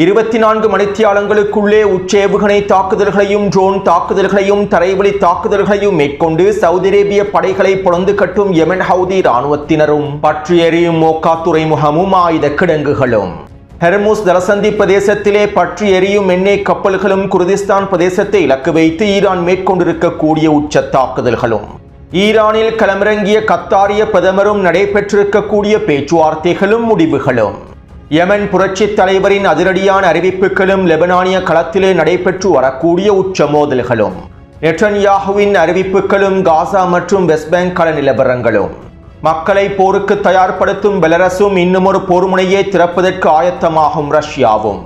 24 மணித்தியாலங்களுக்குள்ளே உச்சேவுகணை தாக்குதல்களையும் drone தாக்குதல்களையும் தரைவழி தாக்குதல்களையும் மேற்கொண்டு Saudi அரேபிய படைகளை பொளந்து கட்டும் யெமன் ஹவுதி இராணுவத்தினரும் பற்றி எரியும் மோக்கா துறைமுகமும் ஆயுத கிடங்குகளும் ஹெர்முஸ் ஜலசந்தி பிரதேசத்திலே பற்றி எரியும் எண்ணெய் கப்பல்களும் குர்திஸ்தான் பிரதேசத்தை இலக்கு வைத்து ஈரான் மேற்கொண்டிருக்கக்கூடிய உச்ச தாக்குதல்களும் ஈரானில் களமிறங்கிய கத்தாரிய பிரதமரும் நடைபெற்றிருக்கக்கூடிய பேச்சுவார்த்தைகளும் முடிவுகளும் யெமன் புரட்சித் தலைவரின் அதிரடியான அறிவிப்புகளும் லெபனானிய களத்திலே நடைபெற்று வரக்கூடிய உச்ச மோதல்களும் நெட்டன்யாஹுவின் அறிவிப்புகளும் காசா மற்றும் வெஸ்ட் பேங்க் கள நிலவரங்களும் மக்களை போருக்கு தயார்படுத்தும் பெலரஸும் இன்னுமொரு போர்முனையை திறப்பதற்கு ஆயத்தமாகும் ரஷ்யாவும்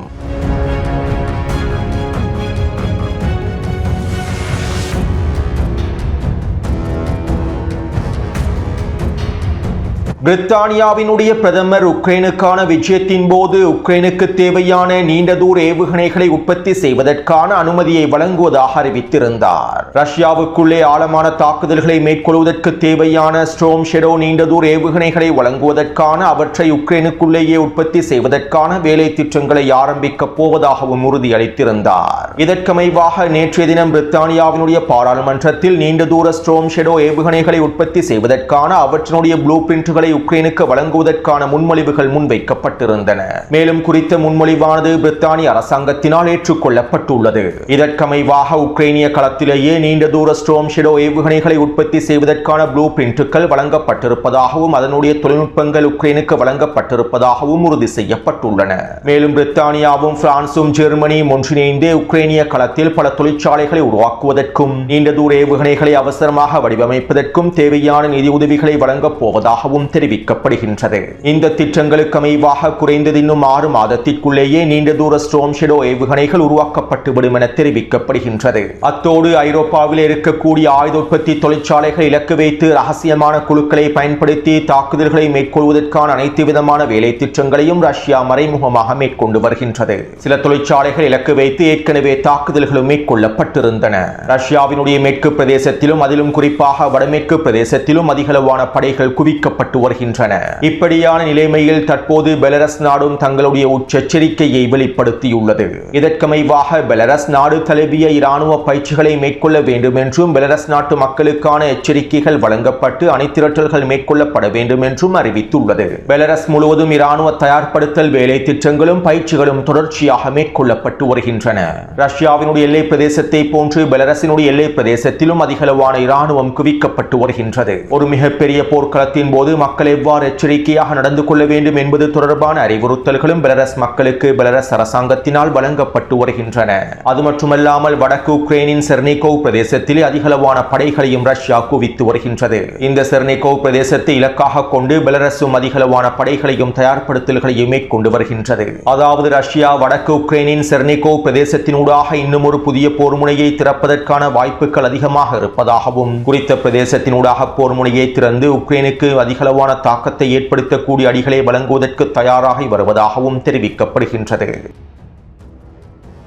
பிரித்தானியாவினுடைய பிரதமர் உக்ரைனுக்கான விஜயத்தின் போது உக்ரைனுக்கு தேவையான நீண்ட தூர ஏவுகணைகளை உற்பத்தி செய்வதற்கான அனுமதியை வழங்குவதாக அறிவித்திருந்தார். ரஷ்யாவுக்குள்ளே ஆழமான தாக்குதல்களை மேற்கொள்வதற்கு தேவையான ஸ்டோர்ம் ஷேடோ நீண்ட தூர ஏவுகணைகளை வழங்குவதற்கான அவற்றை உக்ரைனுக்குள்ளேயே உற்பத்தி செய்வதற்கான வேலை திட்டங்களை ஆரம்பிக்கப் போவதாகவும் உறுதியளித்திருந்தார். இதற்கமைவாக நேற்றைய தினம் பிரித்தானியாவினுடைய பாராளுமன்றத்தில் நீண்ட தூர ஸ்டோர்ம் ஷேடோ ஏவுகணைகளை உற்பத்தி செய்வதற்கான அவற்றினுடைய ப்ளூ பிரிண்ட்களை உக்ரைனுக்கு வழங்குவதற்கான முன்மொழிவுகள் முன்வைக்கப்பட்டிருந்தன. மேலும் குறித்த முன்மொழிவானது பிரித்தானிய அரசாங்கத்தினால் ஏற்றுக்கொள்ளப்பட்டுள்ளது. இதற்கமைவாக உக்ரைனிய களத்திலேயே நீண்ட தூர ஸ்டோர்ம் ஷேடோ ஏவுகணைகளை உற்பத்தி செய்வதற்கான ப்ளூ பிரிண்ட்கள் வழங்கப்பட்டிருப்பதாகவும் அதனுடைய தொழில்நுட்பங்கள் உக்ரைனுக்கு வழங்கப்பட்டிருப்பதாகவும் உறுதி செய்யப்பட்டுள்ளன. மேலும் பிரித்தானியாவும் பிரான்சும் ஜெர்மனியும் ஒன்றிணைந்து உக்ரைனிய களத்தில் பல தொழிற்சாலைகளை உருவாக்குவதற்கும் நீண்ட தூர ஏவுகணைகளை அவசரமாக வடிவமைப்பதற்கும் தேவையான நிதியுதவிகளை வழங்கப் போவதாகவும் தெரிவிக்கப்படுகின்றது. இந்த திட்டங்களுக்கு அமைவாக குறைந்தது இன்னும் 6 மாதத்திற்குள்ளேயே நீண்ட தூர ஸ்டோர்ம் ஷேடோ ஏவுகணைகள் உருவாக்கப்பட்டுவிடும் என தெரிவிக்கப்படுகின்றது. அத்தோடு ஐரோப்பாவில் இருக்கக்கூடிய ஆயுத உற்பத்தி தொழிற்சாலைகள் இலக்கு வைத்து ரகசியமான குழுக்களை பயன்படுத்தி தாக்குதல்களை மேற்கொள்வதற்கான அனைத்து விதமான வேலை திட்டங்களையும் ரஷ்யா மறைமுகமாக மேற்கொண்டு வருகின்றது. சில தொழிற்சாலைகள் இலக்கு வைத்து ஏற்கனவே தாக்குதல்களும் மேற்கொள்ளப்பட்டிருந்தன. ரஷ்யாவினுடைய மேற்கு பிரதேசத்திலும் அதிலும் குறிப்பாக வடமேற்கு பிரதேசத்திலும் அதிகளவான படைகள் குவிக்கப்பட்டு வருகின்றன. இப்படியான நிலைமையில் தற்போது பெலரஸ் நாடும் தங்களுடைய உச்செச்சரிக்கையை வெளிப்படுத்தியுள்ளது. இதற்கமைவாக பெலரஸ் நாடு தழுவிய இராணுவ பயிற்சிகளை மேற்கொள்ள வேண்டும் என்றும் பெலரஸ் நாட்டு மக்களுக்கான எச்சரிக்கைகள் வழங்கப்பட்டு அணிதிரட்டல்கள் மேற்கொள்ளப்பட வேண்டும் என்றும் அறிவித்துள்ளது. பெலரஸ் முழுவதும் இராணுவ தயார்படுத்தல் வேலை திட்டங்களும் பயிற்சிகளும் தொடர்ச்சியாக மேற்கொள்ளப்பட்டு வருகின்றன. ரஷ்யாவினுடைய எல்லை பிரதேசத்தை போன்று பெலரசினுடைய எல்லை பிரதேசத்திலும் அதிகளவான இராணுவம் குவிக்கப்பட்டு வருகின்றது. ஒரு மிகப்பெரிய போர்க்களத்தின் போது மக்கள் எவ்வாறு எச்சரிக்கையாக நடந்து கொள்ள வேண்டும் என்பது தொடர்பான அறிவுறுத்தல்களும் பெலரஸ் மக்களுக்கு பெலரஸ் அரசாங்கத்தினால் வழங்கப்பட்டு வருகின்றன. அது மட்டுமல்லாமல் வடக்கு உக்ரைனின் செர்னிகோவ் பிரதேசத்திலே அதிகளவான படைகளையும் ரஷ்யா குவித்து வருகின்றது. இந்த செர்னிகோவ் பிரதேசத்தை இலக்காக கொண்டு பெலரஸும் அதிகளவான படைகளையும் தயார்படுத்தல்களையும் மேற்கொண்டு வருகின்றது. அதாவது ரஷ்யா வடக்கு உக்ரைனின் செர்னிகோவ் பிரதேசத்தினூடாக இன்னும் ஒரு புதிய போர் முனையை திறப்பதற்கான வாய்ப்புகள் அதிகமாக இருப்பதாகவும் குறித்த பிரதேசத்தினூடாக போர் முனையை திறந்து உக்ரைனுக்கு அதிகளவான தாக்கத்தை ஏற்படுத்தக்கூடிய அடிகளை வழங்குவதற்கு தயாராகி வருவதாகவும் தெரிவிக்கப்படுகின்றது.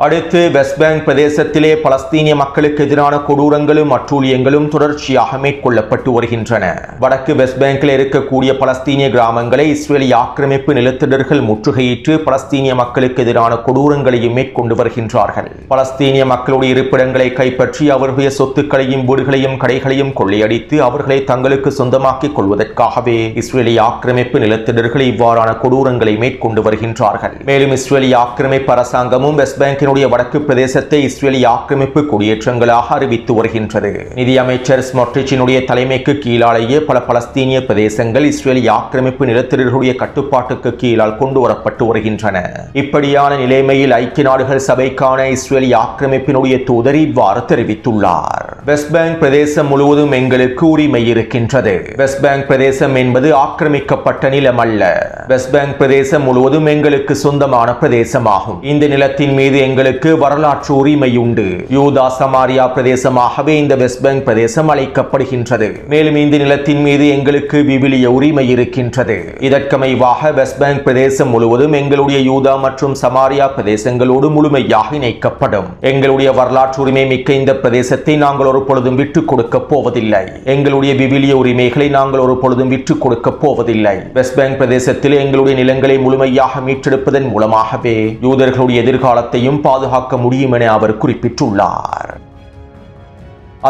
அடுத்து வெஸ்ட் பேங்க் பிரதேசத்திலே பலஸ்தீனிய மக்களுக்கு எதிரான கொடூரங்களும் அட்டூழியங்களும் தொடர்ச்சியாக மேற்கொள்ளப்பட்டு வருகின்றன. வடக்கு வெஸ்ட் பேங்கில் இருக்கக்கூடிய பலஸ்தீனிய கிராமங்களை இஸ்ரேலிய ஆக்கிரமிப்பு நிலத்திடர்கள் முற்றுகையிட்டு பலஸ்தீனிய மக்களுக்கு எதிரான கொடூரங்களையும் மேற்கொண்டு வருகின்றார்கள். பலஸ்தீனிய மக்களுடைய இருப்பிடங்களை கைப்பற்றி அவர்களுடைய சொத்துக்களையும் வீடுகளையும் கடைகளையும் கொள்ளையடித்து அவர்களை தங்களுக்கு சொந்தமாக்கிக் கொள்வதற்காகவே இஸ்ரேலிய ஆக்கிரமிப்பு நிலத்திடர்கள் இவ்வாறான கொடூரங்களை மேற்கொண்டு வருகின்றார்கள். மேலும் இஸ்ரேலிய ஆக்கிரமிப்பு அரசாங்கமும் வெஸ்ட் பேங்க் வடக்கு பிரதேசத்தை இஸ்ரேலிய ஆக்கிரமிப்பு குடியேற்றங்களாக அறிவித்து வருகின்றது. நிதியமைச்சர் ஸ்மோட்ரிச்சினுடைய தலைமைக்கு கீழாலேயே பல பலஸ்தீனிய பிரதேசங்கள் இஸ்ரேலிய ஆக்கிரமிப்பு நிலத்திடர்களுடைய கட்டுப்பாட்டுக்கு கீழால் கொண்டு வரப்பட்டு வருகின்றன. இப்படியான நிலைமையில் ஐக்கிய நாடுகள் சபைக்கான இஸ்ரேலிய ஆக்கிரமிப்பினுடைய தூதர் இவ்வாறு தெரிவித்துள்ளார். வெஸ்ட் பேங்க் பிரதேசம் முழுவதும் எங்களுக்கு உரிமை இருக்கின்றது. வெஸ்ட் பேங்க் பிரதேசம் என்பது ஆக்கிரமிக்கப்பட்ட நிலம் அல்ல. வெஸ்ட் பேங்க் பிரதேசம் முழுவதும் எங்களுக்கு சொந்தமான பிரதேசமாகும். இந்த நிலத்தின் மீது எங்களுக்கு வரலாற்று உரிமை உண்டு. யூதா சமாரியா பிரதேசமாகவே இந்த வெஸ்ட் பேங்க் பிரதேசம் அழைக்கப்படுகின்றது. மேலும் இந்த நிலத்தின் மீது எங்களுக்கு விவிலிய உரிமை இருக்கின்றது. இதற்கமைவாக வெஸ்ட் பேங்க் பிரதேசம் முழுவதும் எங்களுடைய யூதா மற்றும் சமாரியா பிரதேசங்களோடு முழுமையாக இணைக்கப்படும். எங்களுடைய வரலாற்று உரிமை மிக்க இந்த பிரதேசத்தை நாங்கள் நாங்கள் ஒரு பொழுதும் விட்டுக் கொடுக்க போவதில்லை. எங்களுடைய விவிலிய உரிமைகளை நாங்கள் ஒரு பொழுதும் விட்டுக் கொடுக்க போவதில்லை. வெஸ்ட் பேங்க் பிரதேசத்தில் எங்களுடைய நிலங்களை முழுமையாக மீட்டெடுப்பதன் மூலமாகவே யூதர்களுடைய எதிர்காலத்தையும் பாதுகாக்க முடியும் என அவர் குறிப்பிட்டுள்ளார்.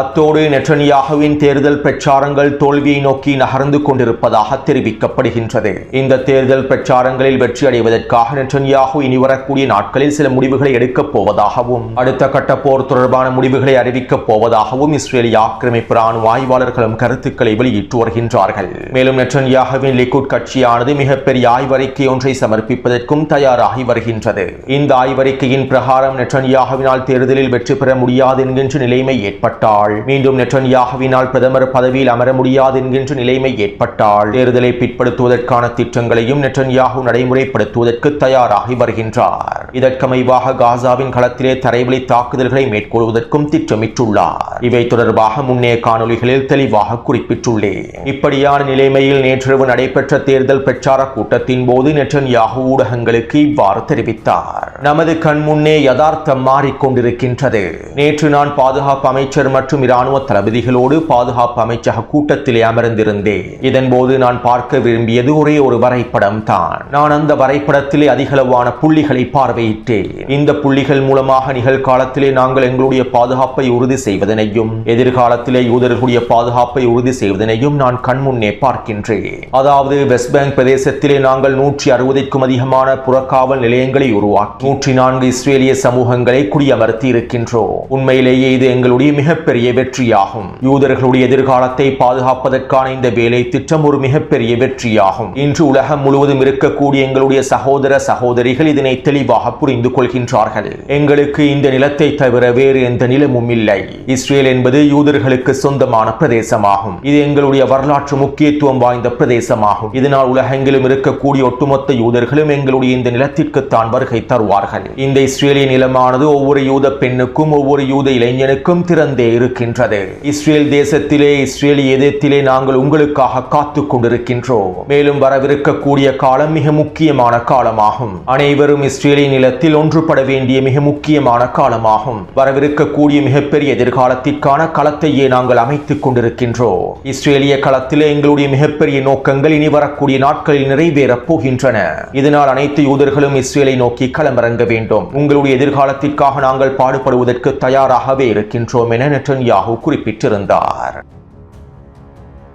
அத்தோடு நெட்டன்யாகுவின் தேர்தல் பிரச்சாரங்கள் தோல்வியை நோக்கி நகர்ந்து கொண்டிருப்பதாக தெரிவிக்கப்படுகின்றது. இந்த தேர்தல் பிரச்சாரங்களில் வெற்றி அடைவதற்காக நெட்டன்யாகு இனி வரக்கூடிய நாட்களில் சில முடிவுகளை எடுக்கப் போவதாகவும் அடுத்த கட்ட போர் தொடர்பான முடிவுகளை அறிவிக்கப் போவதாகவும் இஸ்ரேலிய ஆக்கிரமிப்பு ராணுவ ஆய்வாளர்களும் கருத்துக்களை வெளியிட்டு வருகின்றார்கள். மேலும் நெட்டன்யாகுவின் லிக்குட் கட்சியானது மிகப்பெரிய ஆய்வறிக்கை ஒன்றை சமர்ப்பிப்பதற்கும் தயாராகி வருகின்றது. இந்த ஆய்வறிக்கையின் பிரகாரம் நெட்டன்யாகுவினால் தேர்தலில் வெற்றி பெற முடியாது என்கின்ற நிலைமை ஏற்பட்டால், மீண்டும் நெட்டன்யாகுவினால் பிரதமர் பதவியில் அமர முடியாது என்கின்ற நிலைமை ஏற்பட்டால் தேர்தலை பிற்படுத்துவதற்கான திட்டங்களையும் நெட்டன்யாகு நடைமுறைப்படுத்துவதற்கு தயாராகி வருகின்றார். இதற்கமைவாக காசாவின் களத்திலே தரைவழி தாக்குதல்களை மேற்கொள்வதற்கும் திட்டமிட்டுள்ளார். இவை தொடர்பாக முன்னைய காணொலிகளில் தெளிவாக குறிப்பிட்டுள்ளேன். இப்படியான நிலைமையில் நேற்றிரவு நடைபெற்ற தேர்தல் பிரச்சார கூட்டத்தின் போது நெட்டன்யாகு ஊடகங்களுக்கு இவ்வாறு தெரிவித்தார். நமது கண் முன்னே யதார்த்தம் மாறிக்கொண்டிருக்கின்றது. நேற்று நான் பாதுகாப்பு அமைச்சர் மற்றும் இராணுவ தளபதிகளோடு பாதுகாப்பு அமைச்சக கூட்டத்திலே அமர்ந்திருந்தேன். இதன்போது நான் பார்க்க விரும்பியது ஒரே ஒரு வரைபடம் தான். நான் அந்த வரைபடத்திலே அதிகளவான புள்ளிகளை பார்வையிட்டேன். இந்த புள்ளிகள் மூலமாக நிகழ்காலத்திலே நாங்கள் எங்களுடைய பாதுகாப்பை உறுதி செய்வதனையும் எதிர்காலத்திலே யூதர்களுடைய பாதுகாப்பை உறுதி செய்வதனையும் நான் கண்முன்னே பார்க்கின்றேன். அதாவது வெஸ்ட் பேங்க் பிரதேசத்திலே நாங்கள் 160க்கும் அதிகமான புறக்காவல் நிலையங்களை உருவாக்கி 104 இஸ்ரேலிய சமூகங்களை குடியமர்த்தி இருக்கின்றோம். உண்மையிலேயே இது எங்களுடைய மிகப்பெரிய வெற்றியாகும். யூதர்களுடைய எதிர்காலத்தை பாதுகாப்பதற்கான இந்த வேலை திட்டம் ஒரு மிகப்பெரிய வெற்றியாகும். இன்று உலகம் முழுவதும் இருக்கக்கூடிய எங்களுடைய சகோதர சகோதரிகள் இதனை தெளிவாக புரிந்து கொள்கின்றார்கள். எங்களுக்கு இந்த நிலத்தை தவிர வேறு எந்த நிலமும் இல்லை. இஸ்ரேல் என்பது யூதர்களுக்கு சொந்தமான பிரதேசமாகும். இது எங்களுடைய வரலாற்று முக்கியத்துவம் வாய்ந்த பிரதேசமாகும். இதனால் உலகெங்கிலும் இருக்கக்கூடிய ஒட்டுமொத்த யூதர்களும் எங்களுடைய இந்த நிலத்திற்குத்தான் வருகை தருவார்கள். இந்த இஸ்ரேலிய நிலமானது ஒவ்வொரு யூத பெண்ணுக்கும் ஒவ்வொரு யூத இளைஞனுக்கும் திறந்தே இருக்கின்றது. இஸ்ரேல் தேசத்திலே இஸ்ரேலிய எதிர்த்திலே நாங்கள் உங்களுக்காக காத்துக் கொண்டிருக்கின்றோம். மேலும் வரவிருக்கக்கூடிய காலம் மிக முக்கியமான காலமாகும். அனைவரும் இஸ்ரேலிய நிலத்தில் ஒன்றுபட வேண்டிய மிக முக்கியமான காலமாகும். வரவிருக்கக்கூடிய மிகப்பெரிய எதிர்காலத்திற்கான களத்தையே நாங்கள் அமைத்துக் கொண்டிருக்கின்றோம். இஸ்ரேலிய களத்திலே எங்களுடைய மிகப்பெரிய நோக்கங்கள் இனி வரக்கூடிய நாட்களில் நிறைவேறப் போகின்றன. இதனால் அனைத்து யூதர்களும் இஸ்ரேலை நோக்கி களமிறங்க வேண்டும். உங்களுடைய எதிர்காலத்திற்காக நாங்கள் பாடுபடுவதற்கு தயாராகவே இருக்கின்றோம் என நெட்டன்யாகு குறிப்பிட்டிருந்தார்.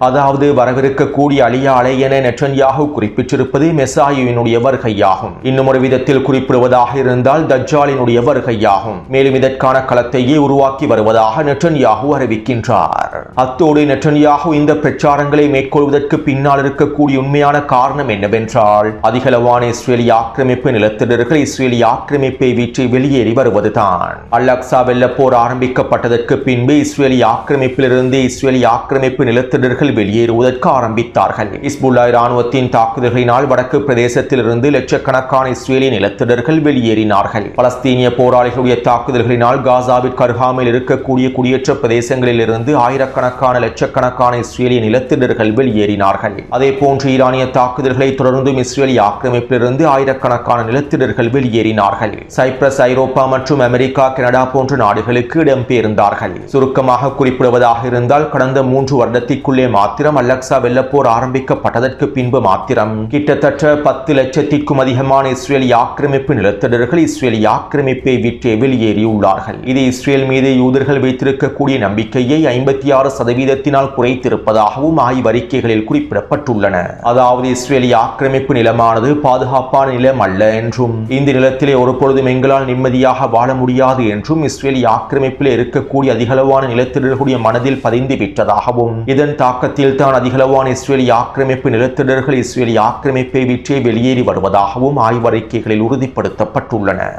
அதாவது வரவிருக்கக்கூடிய அழியா அலை என நெட்டன்யாகு குறிப்பிட்டிருப்பது மெசாயினுடைய வருகையாகும். இன்னும் ஒரு விதத்தில் குறிப்பிடுவதாக இருந்தால் தஜ்ஜாலினுடைய வருகையாகும். மேலும் இதற்கான களத்தையே உருவாக்கி வருவதாக நெட்டன்யாகு அறிவிக்கின்றார். அத்தோடு நெட்டன்யாகு இந்த பிரச்சாரங்களை மேற்கொள்வதற்கு பின்னால் இருக்கக்கூடிய உண்மையான காரணம் என்னவென்றால் அதிகளவான இஸ்ரேலிய ஆக்கிரமிப்பு நிலத்தினர்கள் இஸ்ரேலிய ஆக்கிரமிப்பை விட்டு வெளியேறி வருவதுதான். அல்-அக்ஸா வெள்ளப்போர் ஆரம்பிக்கப்பட்டதற்கு பின்பு இஸ்ரேலிய ஆக்கிரமிப்பிலிருந்து இஸ்ரேலிய ஆக்கிரமிப்பு நிலத்தினர்கள் வெளியேறுவதற்கு ஆரம்பித்தார்கள். ஹிஸ்புல்லா இராணுவத்தின் தாக்குதல்களினால் வடக்கு பிரதேசத்திலிருந்து லட்சக்கணக்கான இஸ்ரேலிய நிலத்தினர்கள் வெளியேறினார்கள். பலஸ்தீனிய போராளிகளுடைய தாக்குதல்களினால் காசாவிற்கு அருகாமையில் இருக்கக்கூடிய குடியேற்ற பிரதேசங்களில் இருந்து ஆயிரக்கணக்கான லட்சக்கணக்கான இஸ்ரேலிய நிலத்தினர்கள் வெளியேறினார்கள். அதே போன்று ஈரானிய தாக்குதல்களை தொடர்ந்தும் இஸ்ரேலிய ஆக்கிரமிப்பிலிருந்து ஆயிரக்கணக்கான நிலத்தினர்கள் வெளியேறினார்கள். சைப்ரஸ், ஐரோப்பா மற்றும் அமெரிக்கா, கனடா போன்ற நாடுகளுக்கு இடம்பெயர்ந்தார்கள். சுருக்கமாக குறிப்பிடுவதாக இருந்தால் கடந்த 3 வருடத்திற்குள்ளே மாத்திரம் அல்-அக்ஸா வெள்ளப்போர் ஆரம்பிக்கப்பட்டதற்கு பின்பு மாத்திரம் கிட்டத்தட்ட 10 லட்சத்திற்கும் அதிகமான இஸ்ரேலிய ஆக்கிரமிப்பு நிலத்தினர்கள் இஸ்ரேலிய ஆக்கிரமிப்பை விட்டு வெளியேறியுள்ளார்கள். இது இஸ்ரேல் மீது யூதர்கள் வைத்திருக்கக்கூடிய நம்பிக்கையை 56% குறைத்திருப்பதாகவும் ஆய்வறிக்கைகளில் குறிப்பிடப்பட்டுள்ளன. அதாவது இஸ்ரேலிய ஆக்கிரமிப்பு நிலமானது பாதுகாப்பான நிலம் அல்ல என்றும் இந்த நிலத்திலே ஒரு பொழுதும் எங்களால் நிம்மதியாக வாழ முடியாது என்றும் இஸ்ரேலிய ஆக்கிரமிப்பில் இருக்கக்கூடிய அதிகளவான நிலத்தினர்களுடைய மனதில் பதிந்து விட்டதாகவும் இதன் தாக்கத்தில் தான் அதிகளவான இஸ்ரேலிய ஆக்கிரமிப்பு நிலத்தினர்கள் இஸ்ரேலிய ஆக்கிரமிப்பை விட்டு வெளியேறி வருவதாகவும் ஆய்வறிக்கைகளில் உறுதிப்படுத்தப்பட்டுள்ளன.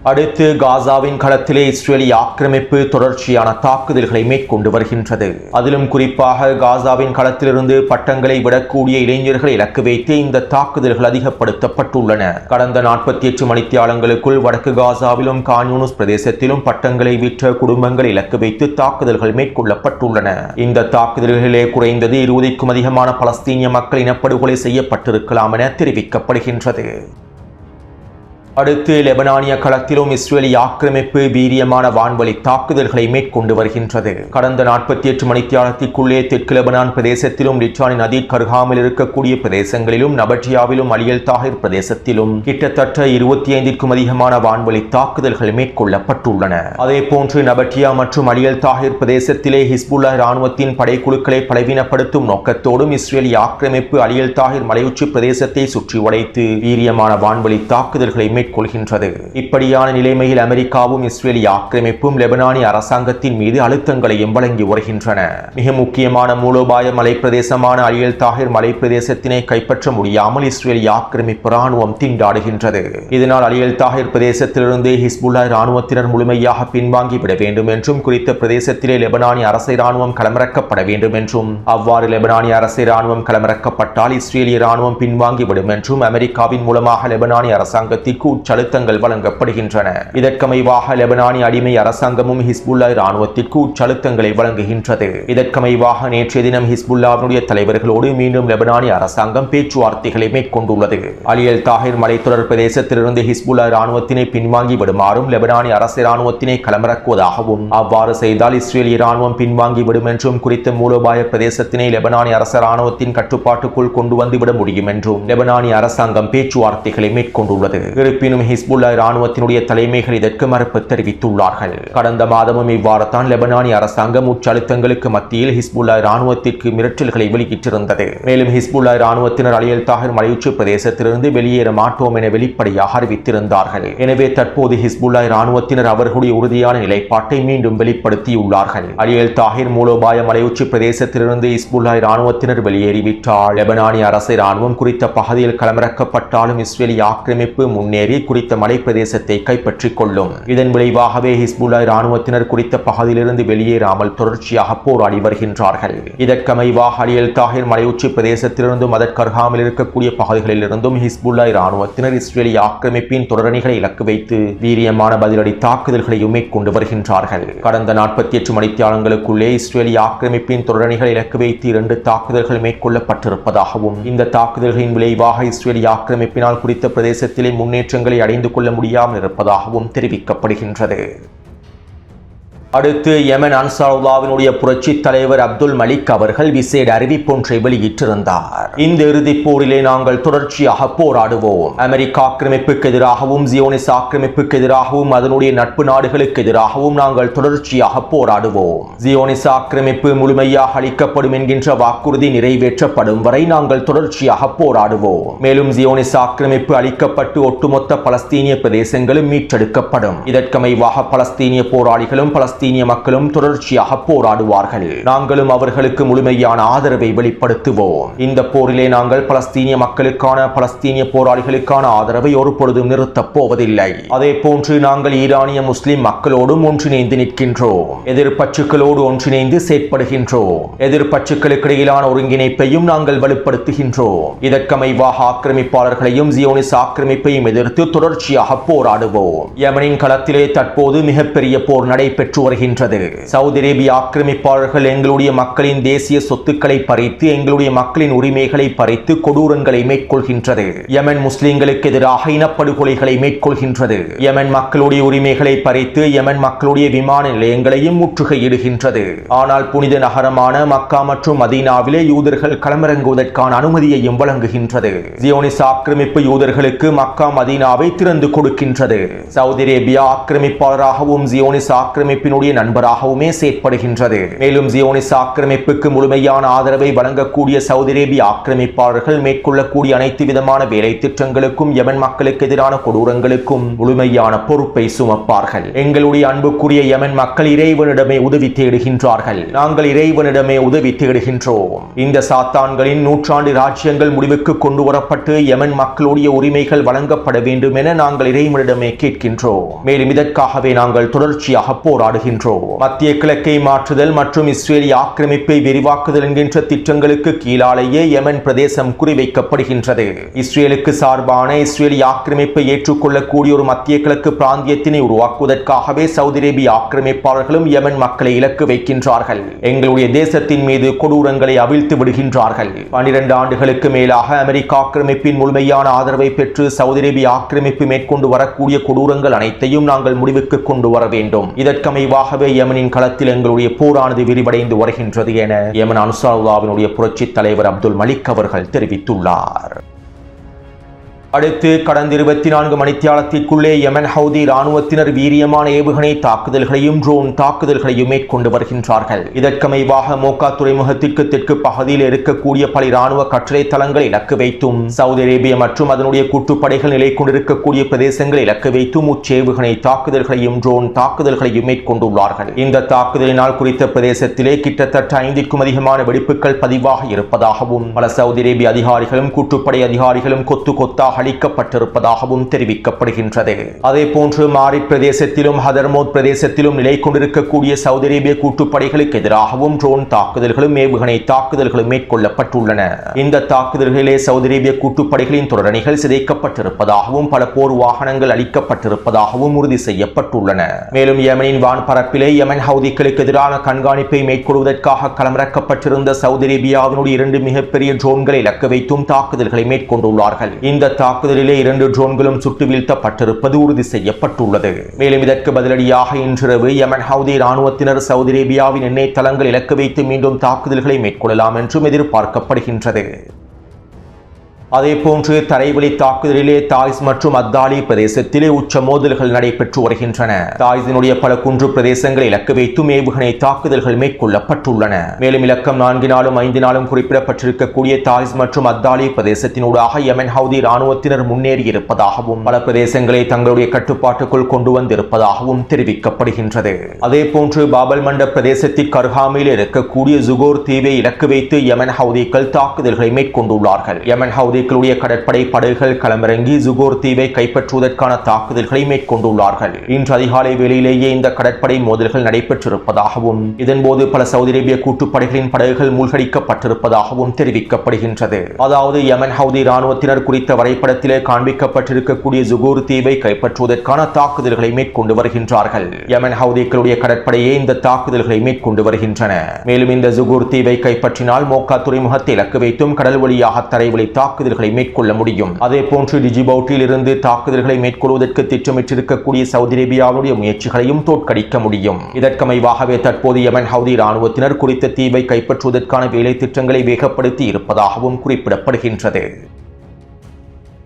அடுத்து காசாவின் களத்திலே இஸ்ரேலிய ஆக்கிரமிப்பு தொடர்ச்சியான தாக்குதல்களை மேற்கொண்டு வருகின்றது. அதிலும் குறிப்பாக காசாவின் களத்திலிருந்து பட்டங்களை விடக்கூடிய இளைஞர்களை இலக்கு வைத்து இந்த தாக்குதல்கள் அதிகப்படுத்தப்பட்டுள்ளன. கடந்த 48 மணித்தியாலங்களுக்குள் வடக்கு காசாவிலும் கான் யூனிஸ் பிரதேசத்திலும் பட்டங்களை விற்ற குடும்பங்களை இலக்கு வைத்து தாக்குதல்கள் மேற்கொள்ளப்பட்டுள்ளன. இந்த தாக்குதல்களிலே குறைந்தது 20க்கும் அதிகமான பலஸ்தீனிய மக்கள் இனப்படுகொலை செய்யப்பட்டிருக்கலாம் என தெரிவிக்கப்படுகின்றது. அடுத்து லெபனானிய களத்திலும் இஸ்ரேலிய ஆக்கிரமிப்பு வீரியமான வான்வழி தாக்குதல்களை மேற்கொண்டு வருகின்றது. கடந்த 48 மணித்தியாலத்திற்குள்ளே தெற்கு லெபனான் பிரதேசத்திலும் லிச்சானின் அதீத் கருகாமல் இருக்கக்கூடிய பிரதேசங்களிலும் நபட்டியாவிலும் அலியல் தாஹிர் பிரதேசத்திலும் கிட்டத்தட்ட 25க்கும் அதிகமான வான்வழி தாக்குதல்கள் மேற்கொள்ளப்பட்டுள்ளன. அதே போன்று நபட்டியா மற்றும் அலியல் தாஹிர் பிரதேசத்திலே ஹிஸ்புல்லா இராணுவத்தின் படைக்குழுக்களை பலவீனப்படுத்தும் நோக்கத்தோடும் இஸ்ரேலிய ஆக்கிரமிப்பு அலியல் தாஹிர் மலையுச்சி பிரதேசத்தை சுற்றி உடைத்து வீரியமான வான்வழி தாக்குதல்களை மேற்கொள்கின்றது. இப்படியான நிலைமையில் அமெரிக்காவும் இஸ்ரேலிய ஆக்கிரமிப்பும் லெபனானிய அரசாங்கத்தின் மீது அழுத்தங்களையும் வழங்கி வருகின்றன. மிக முக்கியமான மூலோபாய மலைப்பிரதேசமான அலியல் தாஹிர் மலைப்பிரதேசத்தினை கைப்பற்ற முடியாமல் இஸ்ரேலிய ஆக்கிரமிப்பு ராணுவம் திண்டாடுகின்றது. இதனால் அலியல் தாஹிர் பிரதேசத்திலிருந்து ஹிஸ்புல்லா இராணுவத்தினர் முழுமையாக பின்வாங்கிவிட வேண்டும் என்றும் குறித்த பிரதேசத்திலே லெபனானிய அரசு இராணுவம் களமிறக்கப்பட வேண்டும் என்றும் அவ்வாறு லெபனானிய அரசு இராணுவம் களமிறக்கப்பட்டால் இஸ்ரேலிய இராணுவம் பின்வாங்கிவிடும் என்றும் அமெரிக்காவின் மூலமாக லெபனானிய அரசாங்கத்திற்கு உச்சழுத்தங்கள் வழங்கப்படுகின்றன. இதற்கமைவாக லெபனானிய அடிமை அரசாங்கமும் ஹிஸ்புல்லா இராணுவத்திற்கு உச்சழுத்தங்களை வழங்குகின்றது. இதற்கமைவாக நேற்றைய தினம் ஹிஸ்புல்லாவினுடைய தலைவர்களோடு மீண்டும் லெபனானிய அரசாங்கம் பேச்சுவார்த்தைகளை மேற்கொண்டுள்ளது. அலியல் தாஹிர் மலைத்தொடர் பிரதேசத்திலிருந்து ஹிஸ்புல்லா இராணுவத்தினை பின்வாங்கி விடுமாறும் லெபனானிய அரசு இராணுவத்தினை களமிறக்குவதாகவும் அவ்வாறு செய்தால் இஸ்ரேலிய இராணுவம் பின்வாங்கிவிடும் என்றும் குறித்த மூலோபாய பிரதேசத்தினை லெபனானிய அரசு இராணுவத்தின் கட்டுப்பாட்டுக்குள் கொண்டு வந்துவிட முடியும் என்றும் லெபனானிய அரசாங்கம் பேச்சுவார்த்தைகளை மேற்கொண்டுள்ளது. இருப்பினும் ஹிஸ்புல்லா இராணுவத்தினுடைய தலைமைகள் இதற்கு மறுப்பு தெரிவித்துள்ளார்கள். கடந்த மாதமும் இவ்வாறு தான் லெபனானிய அரசாங்கம் உச்சழுத்தங்களுக்கு மத்தியில் ஹிஸ்புல்லா இராணுவத்திற்கு மிரட்டல்களை வெளியிட்டிருந்தது. மேலும் ஹிஸ்புல்லா இராணுவத்தினர் அலியல் தாஹிர் மலையுச்சி பிரதேசத்திலிருந்து வெளியேற மாட்டோம் என வெளிப்படையாக அறிவித்திருந்தார்கள். எனவே தற்போது ஹிஸ்புல்லா இராணுவத்தினர் அவர்களுடைய உறுதியான நிலைப்பாட்டை மீண்டும் வெளிப்படுத்தியுள்ளார்கள். அலியல் தாஹிர் மூலோபாய மலையுச்சி பிரதேசத்திலிருந்து ஹிஸ்புல்லா இராணுவத்தினர் வெளியேறிவிட்டால் லெபனானிய அரசு இராணுவம் குறித்த பகுதியில் களமிறக்கப்பட்டாலும் இஸ்ரேலிய ஆக்கிரமிப்பு முன்னேறி குறித்த மலை பிரதேசத்தை கைப்பற்றிக் கொள்ளும். இதன் விளைவாகவே ஹிஸ்புல்லா இராணுவத்தினர் குறித்த பகுதியிலிருந்து வெளியேறாமல் தொடர்ச்சியாக போராடி வருகின்றார்கள். இதற்கமைவாக அலியல் தாஹிர் மலையுச்சி பிரதேசத்திலிருந்தும் அதற்கருகாமல் இருக்கக்கூடிய பகுதிகளில் இருந்தும் ஹிஸ்புல்லா இராணுவத்தினர் இஸ்ரேலிய ஆக்கிரமிப்பின் தொடரணிகளை இலக்கு வைத்து வீரியமான பதிலடி தாக்குதல்களையும் மேற்கொண்டு வருகின்றார்கள். கடந்த 48 மணித்தியாலங்களுக்குள்ளே இஸ்ரேலிய ஆக்கிரமிப்பின் தொடரணிகளை இலக்கு வைத்து 2 தாக்குதல்கள் மேற்கொள்ளப்பட்டிருப்பதாகவும் இந்த தாக்குதல்களின் விளைவாக இஸ்ரேலிய ஆக்கிரமிப்பினால் குறித்த பிரதேசத்திலே முன்னேற்றங்களை அடைந்து கொள்ள முடியாமல் இருப்பதாகவும் தெரிவிக்கப்படுகின்றது. அடுத்து யெமன் அன்சாருல்லாவினுடைய புரட்சி தலைவர் அப்துல் மலிக் அவர்கள் விசேட அறிவிப்பொன்றை வெளியிட்டிருந்தார். இந்த இறுதிப் போரிலே நாங்கள் தொடர்ச்சியாக போராடுவோம். அமெரிக்க ஆக்கிரமிப்புக்கு எதிராகவும் ஜியோனிஸ் ஆக்கிரமிப்புக்கு எதிராகவும் அதனுடைய நட்பு நாடுகளுக்கு எதிராகவும் நாங்கள் தொடர்ச்சியாக போராடுவோம். ஜியோனிஸ் ஆக்கிரமிப்பு முழுமையாக அளிக்கப்படும் என்கின்ற வாக்குறுதி நிறைவேற்றப்படும் வரை நாங்கள் தொடர்ச்சியாக போராடுவோம். மேலும் ஜியோனிஸ் ஆக்கிரமிப்பு அளிக்கப்பட்டு ஒட்டுமொத்த பலஸ்தீனிய பிரதேசங்களும் மீட்டெடுக்கப்படும். இதற்கமைவாக பலஸ்தீனிய போராளிகளும் பலஸ்தீனிய மக்களும் தொடர்ச்சியாக போராடுவார்கள். நாங்களும் அவர்களுக்கு முழுமையான ஆதரவை வெளிப்படுத்துவோம். இந்த போரிலே நாங்கள் பலஸ்தீனிய மக்களுக்கான பலஸ்தீனிய போராளிகளுக்கான ஆதரவை ஒருபொழுதும் நிறுத்தப் போவதில்லை. அதே போன்று நாங்கள் ஈரானிய முஸ்லிம் மக்களோடும் ஒன்றிணைந்து நிற்கின்றோம். எதிர்ப்பற்றுகளோடு ஒன்றிணைந்து செயற்படுகின்றோம். எதிர்ப்பற்றுகளுக்கு இடையிலான ஒருங்கிணைப்பையும் நாங்கள் வலுப்படுத்துகின்றோம். இதற்கமைவாக ஆக்கிரமிப்பாளர்களையும் ஜியோனிஸ் ஆக்கிரமிப்பையும் எதிர்த்து தொடர்ச்சியாக போராடுவோம். யெமனின் களத்திலே தற்போது மிகப்பெரிய போர் நடைபெற்று வருகின்றது. சவுதி அரேபிய ஆக்கிரமிப்பாளர்கள் எங்களுடைய மக்களின் தேசிய சொத்துக்களை பறித்து எங்களுடைய மக்களின் உரிமைகளை பறித்து கொடூரங்களை மேற்கொள்கின்றது. யெமன் முஸ்லிம்களுக்கு எதிராக இனப்படுகொலைகளை மேற்கொள்கின்றது. யெமன் மக்களுடைய உரிமைகளை பறித்து யெமன் மக்களுடைய விமான நிலையங்களையும் முற்றுகையிடுகின்றது. ஆனால் புனித நகரமான மக்கா மற்றும் மதீனாவிலே யூதர்கள் களமிறங்குவதற்கான அனுமதியையும் வழங்குகின்றது. ஜியோனிஸ் ஆக்கிரமிப்பு யூதர்களுக்கு மக்கா மதீனாவை திறந்து கொடுக்கின்றது. சவுதி அரேபியா ஆக்கிரமிப்பாளராகவும் ஜியோனிஸ் ஆக்கிரமிப்பினுடைய நண்பராகவுமே செயற்படுகின்றது. மேலும் ஜியோனிஸ் ஆக்கிரமிப்புக்கு முழுமையான ஆதரவை வழங்கக்கூடிய சவுதி அரேபிய ஆக்கிரமிப்பாளர்கள் மேற்கொள்ளக்கூடிய அனைத்து விதமான வேலை திட்டங்களுக்கும் யெமன் மக்களுக்கு எதிரான கொடூரங்களுக்கும் முழுமையான பொறுப்பை சுமப்பார்கள். எங்களுடைய அன்புக்குரிய யெமன் மக்கள் இறைவனிடமே உதவி தேடுகின்றார்கள். நாங்கள் இறைவனிடமே உதவி தேடுகின்றோம். இந்த சாத்தான்களின் நூற்றாண்டு ராஜ்யங்கள் முடிவுக்கு கொண்டு வரப்பட்டு யெமன் மக்களுடைய உரிமைகள் வழங்கப்பட வேண்டும் என நாங்கள் இறைவனிடமே கேட்கின்றோம். மேலும் இதற்காகவே நாங்கள் தொடர்ச்சியாக போராடுகின்றோம். வருகின்றோம். மத்திய கிழக்கை மாற்றுதல் மற்றும் இஸ்ரேலிய ஆக்கிரமிப்பை விரிவாக்குதல் என்கின்ற திட்டங்களுக்கு கீழாலேயே யெமன் பிரதேசம் குறிவைக்கப்படுகின்றது. இஸ்ரேலுக்கு சார்பான இஸ்ரேலிய ஆக்கிரமிப்பை ஏற்றுக்கொள்ளக்கூடிய ஒரு மத்திய கிழக்கு பிராந்தியத்தினை உருவாக்குவதற்காகவே சவுதி அரேபிய ஆக்கிரமிப்பாளர்களும் யெமன் மக்களை இலக்கு வைக்கின்றார்கள். எங்களுடைய தேசத்தின் மீது கொடூரங்களை அவிழ்த்து விடுகின்றார்கள். 12 ஆண்டுகளுக்கு மேலாக அமெரிக்க ஆக்கிரமிப்பின் முழுமையான ஆதரவை பெற்று சவுதி அரேபிய ஆக்கிரமிப்பு மேற்கொண்டு வரக்கூடிய கொடூரங்கள் அனைத்தையும் நாங்கள் முடிவுக்கு கொண்டு வர வேண்டும். இதற்கமைவாகவே யெமனின் களத்தில் எங்களுடைய போரானது விரிவடைந்து வருகின்றது என யெமன் அன்சாருல்லாஹ்வினுடைய புரட்சித் தலைவர் அப்துல் மலிக் அவர்கள் தெரிவித்துள்ளார். அடுத்து கடந்த 24 மணித்தியாலத்திற்குள்ளே யெமன் ஹவுதி இராணுவத்தினர் வீரியமான ஏவுகணை தாக்குதல்களையும் ட்ரோன் தாக்குதல்களையும் மேற்கொண்டு வருகின்றார்கள். இதற்கமைவாக மோக்கா துறைமுகத்திற்கு தெற்கு பகுதியில் இருக்கக்கூடிய பல இராணுவ கட்டளை தளங்களை இலக்கு வைத்தும் சவுதி அரேபியா மற்றும் அதனுடைய கூட்டுப்படைகள் நிலை கொண்டிருக்கக்கூடிய பிரதேசங்களை இலக்கு வைத்தும் உச்சேவுகணை தாக்குதல்களையும் ட்ரோன் தாக்குதல்களையும் மேற்கொண்டுள்ளார்கள். இந்த தாக்குதலினால் குறித்த பிரதேசத்திலே கிட்டத்தட்ட 5க்கும் அதிகமான வெடிப்புகள் பதிவாக இருப்பதாகவும் பல சவுதி அரேபிய அதிகாரிகளும் கூட்டுப்படை அதிகாரிகளும் கொத்து கொத்தாக அளிக்கப்பட்டிருப்பதாகவும் தெரிவிக்கப்படுகின்றது. அதே போன்று மாரி பிரதேசத்திலும் ஹதர்மோத் பிரதேசத்திலும் நிலை கொண்டிருக்கக்கூடிய சவுதி அரேபிய கூட்டுப்படைகளுக்கு எதிராகவும் ட்ரோன் தாக்குதல்களும் ஏவுகணை தாக்குதல்களும் மேற்கொள்ளப்பட்டுள்ளன. இந்த தாக்குதல்களிலே சவுதி அரேபிய கூட்டுப்படைகளின் தொடரணிகள் சிதைக்கப்பட்டிருப்பதாகவும் பல போர் வாகனங்கள் அளிக்கப்பட்டிருப்பதாகவும் உறுதி செய்யப்பட்டுள்ளன. மேலும் யெமனின் வான்பரப்பிலே யெமன் ஹவுதிகளுக்கு எதிரான கண்காணிப்பை மேற்கொள்வதற்காக களமிறக்கப்பட்டிருந்த சவுதி அரேபியாவினுடைய 2 மிகப்பெரிய ட்ரோன்களை இலக்கு வைத்தும் தாக்குதல்களை மேற்கொண்டுள்ளார்கள். இந்த தாக்குதலிலே 2 ட்ரோன்களும் சுட்டு வீழ்த்தப்பட்டிருப்பது உறுதி செய்யப்பட்டுள்ளது. மேலும் இதற்கு பதிலடியாக இன்றிரவு யெமன் ஹவுதி இராணுவத்தினர் சவுதி அரேபியாவின் எண்ணெய் தளங்கள் இலக்கு வைத்து மீண்டும் தாக்குதல்களை மேற்கொள்ளலாம் என்றும் எதிர்பார்க்கப்படுகின்றது. அதே போன்று தரைவழி தாக்குதலிலே தாய்ஸ் மற்றும் அத்தாலி பிரதேசத்திலே உச்ச மோதல்கள் நடைபெற்று வருகின்றன. தாய்ஸினுடைய பல குன்று பிரதேசங்களை இலக்கு வைத்தும் ஏவுகணை தாக்குதல்கள் மேற்கொள்ளப்பட்டுள்ளன. மேலும் இலக்கம் 4 நாளும் 5 நாளும் குறிப்பிடப்பட்டிருக்கக்கூடிய தாய்ஸ் மற்றும் அத்தாலி பிரதேசத்தினூடாக யெமன் ஹவுதி இராணுவத்தினர் முன்னேறி இருப்பதாகவும் பல பிரதேசங்களை தங்களுடைய கட்டுப்பாட்டுக்குள் கொண்டு வந்திருப்பதாகவும் தெரிவிக்கப்படுகின்றது. அதே போன்று பாபல் மண்ட பிரதேசத்திற்கு அருகாமையில் இருக்கக்கூடிய ஜுகோர் தீவை இலக்கு வைத்து யெமன் ஹவுதிகள் தாக்குதல்களை மேற்கொண்டுள்ளார்கள். யெமன் ஹவுதி கடற்படை படகுகள் களமிறங்கி ஜுகோர் தீவை கைப்பற்றுவதற்கான தாக்குதல்களை மேற்கொண்டுள்ளார்கள். இன்று அதிகாலை வேளையிலேயே இந்த கடற்படை மோதல்கள் நடைபெற்றிருப்பதாகவும் இதன்போது பல சவுதி அரேபிய கூட்டுப்படைகளின் படகுகள் மூழ்கடிக்கப்பட்டிருப்பதாகவும் தெரிவிக்கப்படுகின்றது. அதாவது யெமன் ஹவுதி இராணுவத்தினர் குறித்த வரைபடத்திலே காண்பிக்கப்பட்டிருக்கக்கூடிய ஜுகோர் தீவை கைப்பற்றுவதற்கான தாக்குதல்களை மேற்கொண்டு வருகின்றார்கள். யெமன் ஹவுதிகளுடைய கடற்படையே இந்த தாக்குதல்களை மேற்கொண்டு வருகின்றன. மேலும் இந்த ஜுகோர் தீவை கைப்பற்றினால் மோக்கா துறைமுகத்தை இலக்கு வைத்தும் கடல் வழியாக தரைவழி தாக்குதல்களை மேற்கொள்ள முடியும். அதே போன்று டிஜிபவுட்டில் இருந்து தாக்குதல்களை மேற்கொள்வதற்கு திட்டமிட்டிருக்கக்கூடிய சவுதி அரேபியாவுடைய முயற்சிகளையும் தோற்கடிக்க முடியும். இதற்கமைவாகவே தற்போது யெமன் ஹவுதி இராணுவத்தினர் குறித்த தீவை கைப்பற்றுவதற்கான வேலை திட்டங்களை வேகப்படுத்தி இருப்பதாகவும் குறிப்பிடப்படுகின்றது.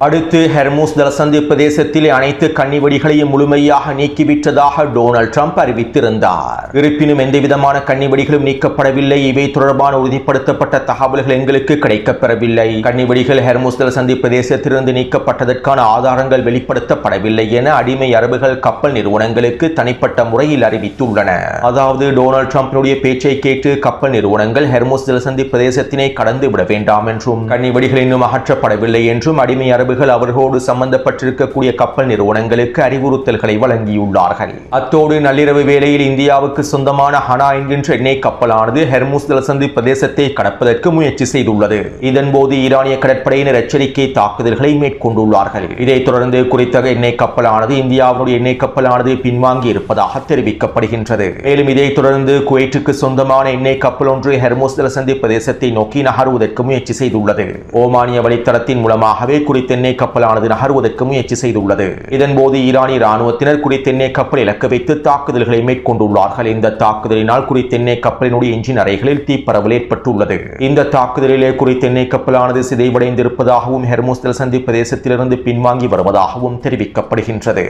அடுத்து ஹெர்முஸ் ஜலசந்தி பிரதேசத்திலே அனைத்து கன்னிவெடிகளையும் முழுமையாக நீக்கிவிட்டதாக டொனால்ட் ட்ரம்ப் அறிவித்திருந்தார். இருப்பினும் எந்தவிதமான கன்னிவெடிகளும் நீக்கப்படவில்லை. இவை தொடர்பான உறுதிப்படுத்தப்பட்ட தகவல்கள் எங்களுக்கு கிடைக்கப்பெறவில்லை. கன்னிவெடிகள் ஹெர்முஸ் ஜலசந்தி பிரதேசத்திலிருந்து நீக்கப்பட்டதற்கான ஆதாரங்கள் வெளிப்படுத்தப்படவில்லை என அடிமை அரபுகள் கப்பல் நிறுவனங்களுக்கு தனிப்பட்ட முறையில் அறிவித்துள்ளன. அதாவது டொனால்ட் ட்ரம்பினுடைய பேச்சை கேட்டு கப்பல் நிறுவனங்கள் ஹெர்முஸ் ஜலசந்தி பிரதேசத்தினை கடந்து விட வேண்டாம் என்றும் கன்னிவெடிகள் இன்னும் அகற்றப்படவில்லை என்றும் அடிமை அரபு அவர்களோடு சம்பந்தப்பட்டிருக்கக்கூடிய கப்பல் நிறுவனங்களுக்கு அறிவுறுத்தல்களை வழங்கியுள்ளார்கள். அத்தோடு நள்ளிரவு வேளையில் இந்தியாவுக்கு சொந்தமான ஹனா என்கின்ற எண்ணெய் கப்பலானது ஹெர்முஸ் ஜலசந்தி பிரதேசத்தை கடப்பதற்கு முயற்சி செய்துள்ளது. இதன்போது ஈரானிய கடற்படையினர் எச்சரிக்கை தாக்குதல்களை மேற்கொண்டுள்ளார்கள். இதைத் தொடர்ந்து குறித்த எண்ணெய் கப்பலானது இந்தியாவுடைய எண்ணெய் கப்பலானது பின்வாங்கி இருப்பதாக தெரிவிக்கப்படுகின்றது. மேலும் இதைத் தொடர்ந்து குவைட்டுக்கு சொந்தமான எண்ணெய் கப்பல் ஒன்று ஹெர்முஸ் ஜலசந்தி பிரதேசத்தை நோக்கி நகர்வதற்கு முயற்சி செய்துள்ளது. ஓமானிய வழித்தடத்தின் மூலமாகவே குறித்த எண்ணெய் கப்பலானது நகர்வதற்கு முயற்சி செய்துள்ளது. இதன்போது ஈரானிய ராணுவத்தினர் குறித்த எண்ணெய் கப்பல் இலக்கு வைத்து தாக்குதல்களை மேற்கொண்டுள்ளார்கள். இந்த தாக்குதலினால் குறித்த எண்ணெய் கப்பலினுடைய என்ஜின் அறைகளில் தீப்பரவல் ஏற்பட்டுள்ளது. இந்த தாக்குதலிலே குறித்த எண்ணெய் கப்பலானது சிதைவடைந்திருப்பதாகவும் ஹெர்முஸ் ஜலசந்தி பிரதேசத்திலிருந்து பின்வாங்கி வருவதாகவும் தெரிவிக்கப்படுகின்றது.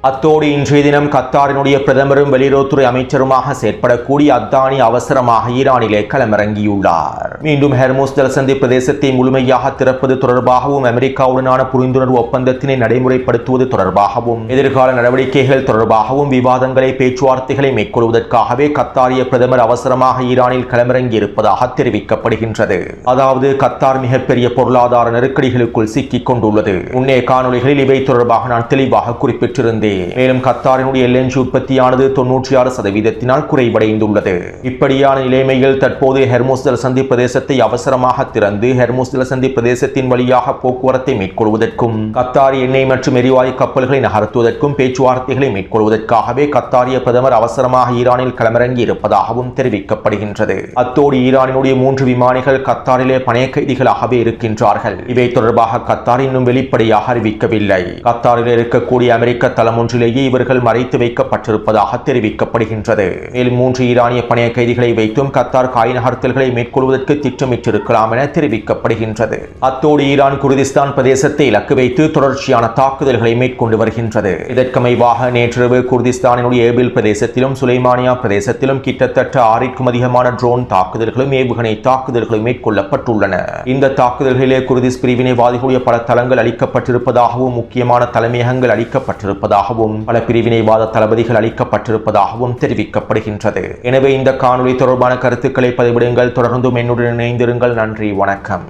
அத்தோடு இன்றைய தினம் கத்தாரினுடைய பிரதமரும் வெளியுறவுத்துறை அமைச்சருமாக செயற்படக்கூடிய அத்தானி அவசரமாக ஈரானிலே களமிறங்கியுள்ளார். மீண்டும் ஹெர்முஸ் ஜலசந்தி பிரதேசத்தை முழுமையாக திறப்பது தொடர்பாகவும் அமெரிக்காவுடனான புரிந்துணர்வு ஒப்பந்தத்தினை நடைமுறைப்படுத்துவது தொடர்பாகவும் எதிர்கால நடவடிக்கைகள் தொடர்பாகவும் விவாதங்களை பேச்சுவார்த்தைகளை மேற்கொள்வதற்காகவே கத்தாரிய பிரதமர் அவசரமாக ஈரானில் களமிறங்கி இருப்பதாக தெரிவிக்கப்படுகின்றது. அதாவது கத்தார் மிகப்பெரிய பொருளாதார நெருக்கடிகளுக்குள் சிக்கிக் கொண்டுள்ளது. முன்னே காணொலிகளில் இவை தொடர்பாக நான் தெளிவாக குறிப்பிட்டிருந்தேன். இருந்தே. மேலும் கத்தாரினுடைய LNG உற்பத்தியானது 96% குறைவடைந்துள்ளது. இப்படியான நிலைமையில் தற்போது ஹெர்முஸ் ஜலசந்தி பிரதேசத்தை அவசரமாக திறந்து ஹெர்முஸ் ஜலசந்தி பிரதேசத்தின் வழியாக போக்குவரத்தை மேற்கொள்வதற்கும் கத்தாரி எண்ணெய் மற்றும் எரிவாயு கப்பல்களை நகர்த்துவதற்கும் பேச்சுவார்த்தைகளை மேற்கொள்வதற்காகவே கத்தாரிய பிரதமர் அவசரமாக ஈரானில் களமிறங்கி இருப்பதாகவும் தெரிவிக்கப்படுகின்றது. அத்தோடு ஈரானினுடைய 3 விமானிகள் கத்தாரிலே பணைய கைதிகளாகவே இருக்கின்றார்கள். இவை தொடர்பாக கத்தார் இன்னும் வெளிப்படையாக அறிவிக்கவில்லை. கத்தாரில் இருக்கக்கூடிய அமெரிக்க தளம் ஒன்றிலேயே இவர்கள் மறைத்து வைக்கப்பட்டிருப்பதாக தெரிவிக்கப்படுகின்றது. மேலும் 3 ஈரானிய பணைய கைதிகளை வைத்தும் கத்தார் காய் நகர்த்தல்களை மேற்கொள்வதற்கு திட்டமிட்டிருக்கலாம் என தெரிவிக்கப்படுகின்றது. அத்தோடு ஈரான் குர்திஸ்தான் பிரதேசத்தை இலக்கு வைத்து தொடர்ச்சியான தாக்குதல்களை மேற்கொண்டு வருகின்றது. இதற்கமைவாக நேற்றிரவு குர்திஸ்தானினுடைய ஏபில் பிரதேசத்திலும் சுலைமானியா பிரதேசத்திலும் கிட்டத்தட்ட 6க்கும் அதிகமான ட்ரோன் தாக்குதல்களும் ஏவுகணை தாக்குதல்களும் மேற்கொள்ளப்பட்டுள்ளன. இந்த தாக்குதல்களிலே குர்திஸ் பிரிவினைவாதிகளுடைய பல தளங்கள் அளிக்கப்பட்டிருப்பதாகவும் முக்கியமான தலைமையகங்கள் அளிக்கப்பட்டிருப்பதாகவும் பல பிரிவினைவாத தளபதிகள் அளிக்கப்பட்டிருப்பதாகவும் தெரிவிக்கப்படுகின்றது. எனவே இந்த காணொளி தொடர்பான கருத்துக்களை பதிவிடுங்கள். தொடர்ந்தும் என்னுடன் இணைந்திருங்கள். நன்றி, வணக்கம்.